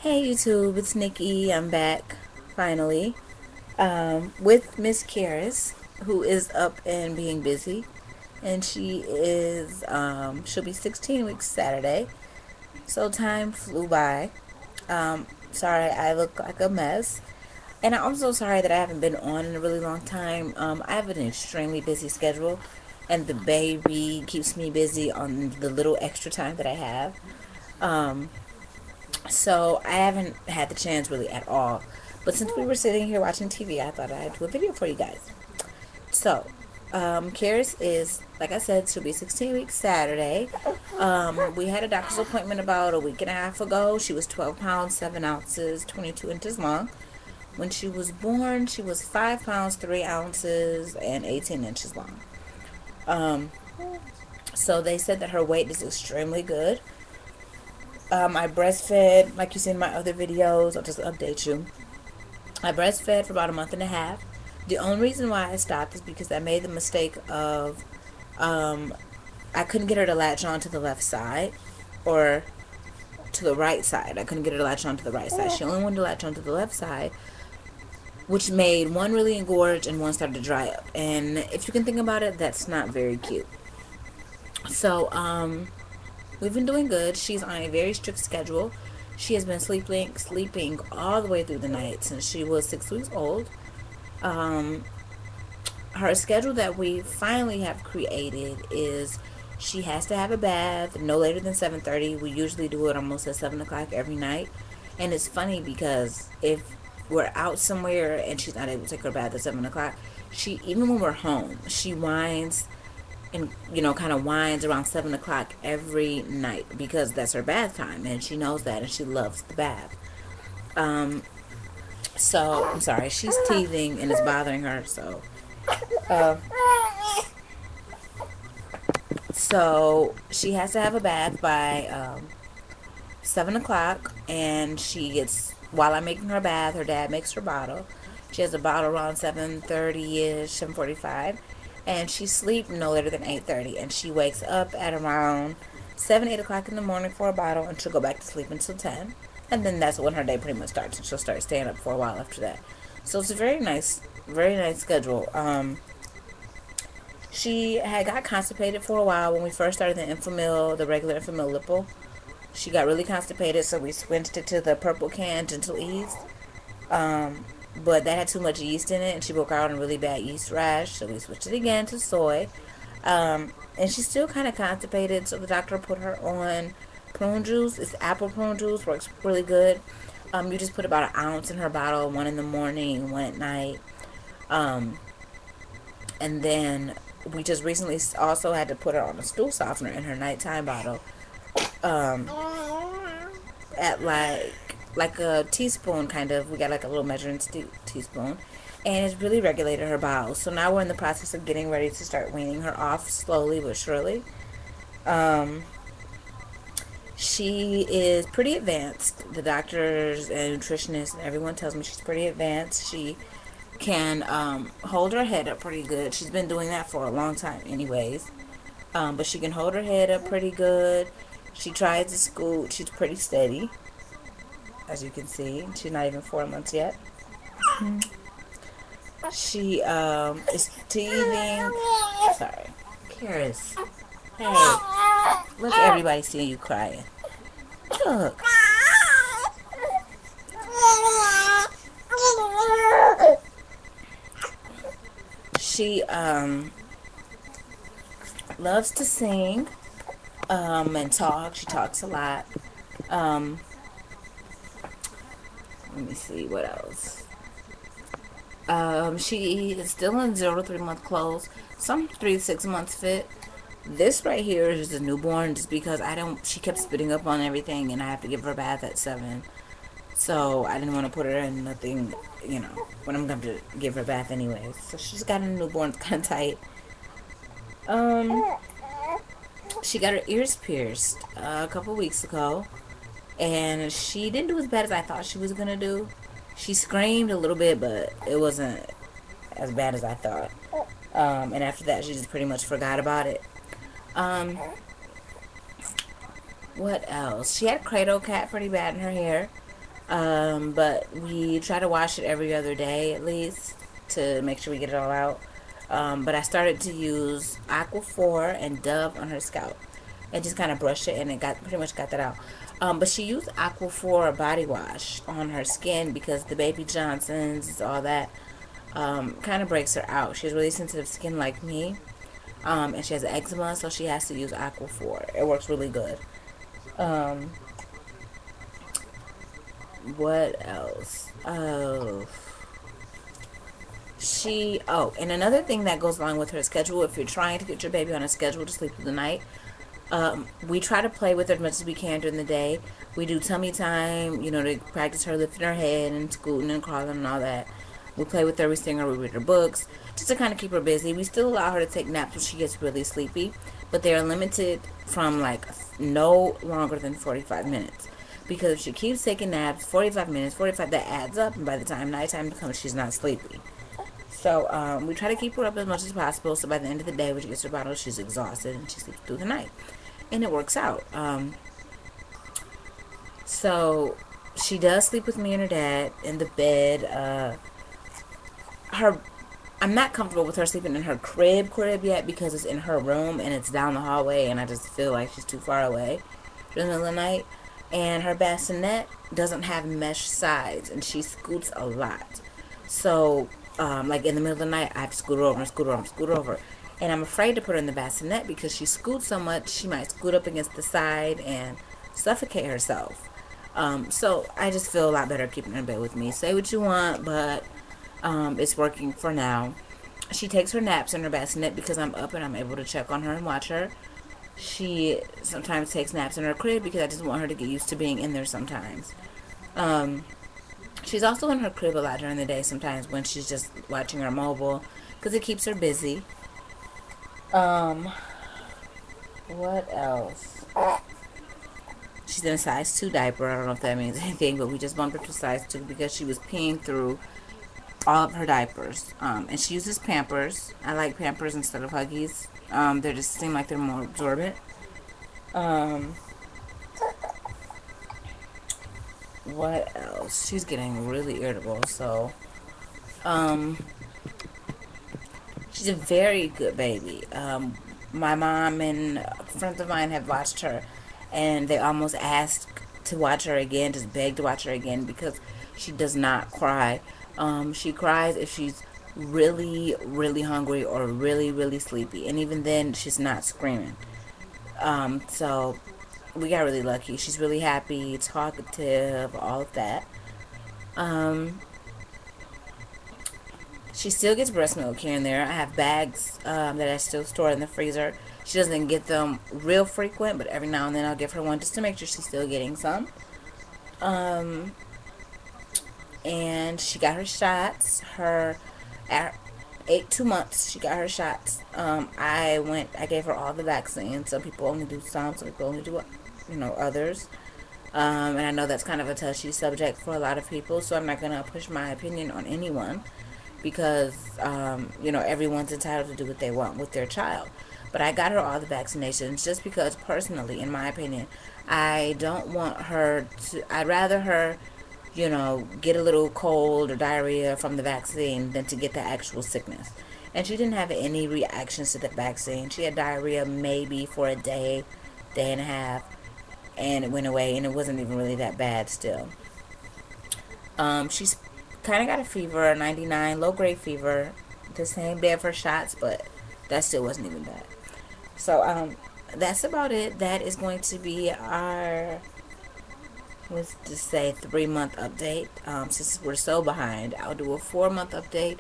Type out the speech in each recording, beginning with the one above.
Hey YouTube, it's Nikki. I'm back finally with Miss Karis, who is up and being busy, and she'll be 16 weeks Saturday. So time flew by. Sorry, I look like a mess, and I'm so sorry that I haven't been on in a really long time. I have an extremely busy schedule, and the baby keeps me busy on the little extra time that I have. Um, So I haven't had the chance really at all. But since we were sitting here watching TV, I thought I'd do a video for you guys. So, Karis is, like I said, she'll be 16 weeks Saturday. We had a doctor's appointment about a week and a half ago. She was 12 pounds, 7 ounces, 22 inches long. When she was born, she was 5 pounds, 3 ounces, and 18 inches long. Um, so they said that her weight is extremely good. I breastfed, like you see in my other videos. I'll just update you. I breastfed for about a month and a half. The only reason why I stopped is because I made the mistake of I couldn't get her to latch on to the left side or to the right side. I couldn't get her to latch on to the right side. She only wanted to latch on to the left side, which made one really engorge and one started to dry up. And if you can think about it, that's not very cute. So, we've been doing good. She's on a very strict schedule. She has been sleeping all the way through the night since she was 6 weeks old. Um, Her schedule that we finally have created is she has to have a bath no later than 7:30. We usually do it almost at 7 o'clock every night. And it's funny because if we're out somewhere and she's not able to take her bath at 7 o'clock, she even when we're home, she whines and kind of winds around 7 o'clock every night because that's her bath time and she knows that and she loves the bath. um so I'm sorry, she's teething and it's bothering her. Uh, so she has to have a bath by 7 o'clock, and she gets, while I'm making her bath, her dad makes her bottle. She has a bottle around 7:30 ish, 7:45, and she sleeps no later than 8:30, and she wakes up at around 7, 8 o'clock in the morning for a bottle, and she'll go back to sleep until 10, and then that's when her day pretty much starts, and she'll start staying up for a while after that. So it's a very nice schedule. She had got constipated for a while when we first started the Enfamil, the regular Enfamil Lipo. She got really constipated, so we switched it to the purple can Gentle Ease. But that had too much yeast in it, and she broke out in a really bad yeast rash, so we switched it again to soy. And she's still kind of constipated, so the doctor put her on prune juice. It's apple prune juice, works really good. You just put about an ounce in her bottle, one in the morning, one at night. And then we just recently also had to put her on a stool softener in her nighttime bottle, um, at like a teaspoon, kind of. We got like a little measuring teaspoon, and it's really regulated her bowels. So now we're in the process of getting ready to start weaning her off slowly but surely. Um, she is pretty advanced. The doctors and nutritionists and everyone tells me she's pretty advanced. She can hold her head up pretty good. She's been doing that for a long time anyways. But she can hold her head up pretty good. She tries to scoot. She's pretty steady, as you can see. She's not even 4 months yet. She is teething. Sorry. Karis. Hey. Look at everybody seeing you crying. Look. She loves to sing and talk. She talks a lot. Um, Let me see what else. She is still in 0 to 3 month clothes. Some 3 to 6 months fit. This right here is a newborn, just because she kept spitting up on everything and I have to give her a bath at 7. So I didn't want to put her in nothing, when I'm going to give her a bath anyways. So she's got a newborn, it's kind of tight. She got her ears pierced a couple weeks ago, and she didn't do as bad as I thought she was going to do. She screamed a little bit, but it wasn't as bad as I thought. And after that, she just pretty much forgot about it. What else? She had cradle cat pretty bad in her hair. But we try to wash it every other day at least to make sure we get it all out. But I started to use Aquaphor and Dove on her scalp and just kind of brushed it, and it got pretty much got that out. But she used Aquaphor body wash on her skin because the Baby Johnsons, all that, kind of breaks her out. She has really sensitive skin like me, and she has eczema, so she has to use Aquaphor. It works really good. Um, what else? And another thing that goes along with her schedule, if you're trying to get your baby on a schedule to sleep through the night, we try to play with her as much as we can during the day. We do tummy time, to practice her lifting her head and scooting and crawling and all that. We play with her, we sing her, we read her books, just to kind of keep her busy. We still allow her to take naps when she gets really sleepy, but they are limited from like no longer than 45 minutes. Because if she keeps taking naps, 45 minutes, 45, that adds up, and by the time nighttime comes, she's not sleepy. So we try to keep her up as much as possible, so by the end of the day, when she gets her bottle, she's exhausted, and she sleeps through the night. And it works out. So she does sleep with me and her dad in the bed. I'm not comfortable with her sleeping in her crib yet because it's in her room and it's down the hallway, and I just feel like she's too far away during the middle of the night. And her bassinet doesn't have mesh sides, and she scoots a lot. So, like in the middle of the night, I have to scoot her over and scoot her over and scoot her over. And I'm afraid to put her in the bassinet because she scoots so much, she might scoot up against the side and suffocate herself. So I just feel a lot better keeping her in bed with me. Say what you want, but it's working for now. She takes her naps in her bassinet because I'm up and I'm able to check on her and watch her. She sometimes takes naps in her crib because I just want her to get used to being in there sometimes. She's also in her crib a lot during the day sometimes when she's just watching her mobile because it keeps her busy. What else? She's in a size 2 diaper. I don't know if that means anything, but we just bumped her to size 2 because she was peeing through all of her diapers. And she uses Pampers. I like Pampers instead of Huggies. They just seem like they're more absorbent. What else? She's getting really irritable, so she's a very good baby. My mom and friends of mine have watched her, and they almost asked to watch her again, just begged to watch her again because she does not cry. She cries if she's really, really hungry or really, really sleepy, and even then, she's not screaming. So we got really lucky. She's really happy, talkative, all of that. She still gets breast milk here and there. I have bags that I still store in the freezer. She doesn't get them real frequent, but every now and then I'll give her one just to make sure she's still getting some. And she got her shots. At 2 months, she got her shots. I gave her all the vaccines. Some people only do some people only do, others. And I know that's kind of a touchy subject for a lot of people, so I'm not going to push my opinion on anyone because, everyone's entitled to do what they want with their child. But I got her all the vaccinations just because, personally, in my opinion, I don't want her to, I'd rather her, get a little cold or diarrhea from the vaccine than to get the actual sickness. And she didn't have any reactions to the vaccine. She had diarrhea maybe for a day, day and a half, and it went away, and it wasn't even really that bad still. She's kind of got a fever, a 99, low-grade fever, the same day of her shots, but that still wasn't even bad. So, that's about it. That is going to be our, let's just say, 3-month update. Since we're so behind, I'll do a 4-month update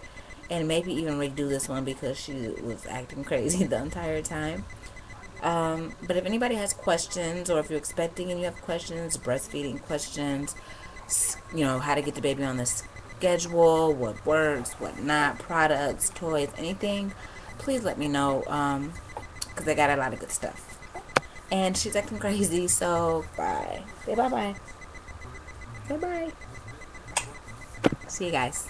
and maybe even redo this one because she was acting crazy the entire time. But if anybody has questions, or if you're expecting and you have questions, breastfeeding questions, how to get the baby on the schedule, what works, what not, products, toys, anything, please let me know, because I got a lot of good stuff. And she's acting crazy, so bye. Say bye-bye. Bye-bye. See you guys.